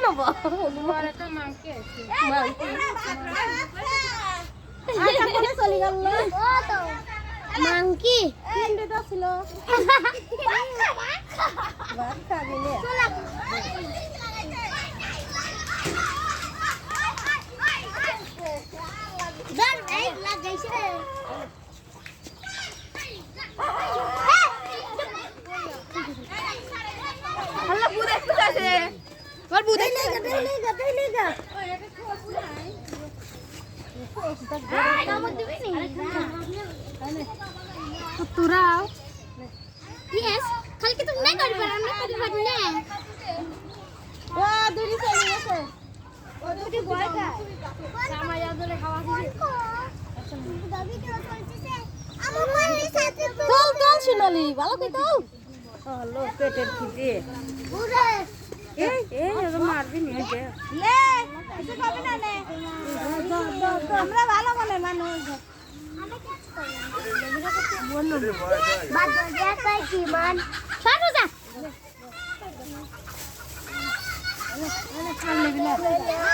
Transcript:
নেবো চলে গেল মাংকি ছিল तुराव यस खालके तुम नहीं कर पर हमने कभी बनने ओ दूरी चली गए ओ दूरी बॉय का सामा याद ले खावा दीजिए दादी के बोलते से अब हमारे साथ चल सुनाली ভালো কই তো লো পেটের খিদে পুরো এই মারবি নি যে লে কিছু খাবে না নে আমরা ভালো মনে মানুষ Hãy subscribe cho kênh Ghiền Mì Gõ để không bỏ lỡ những video hấp dẫn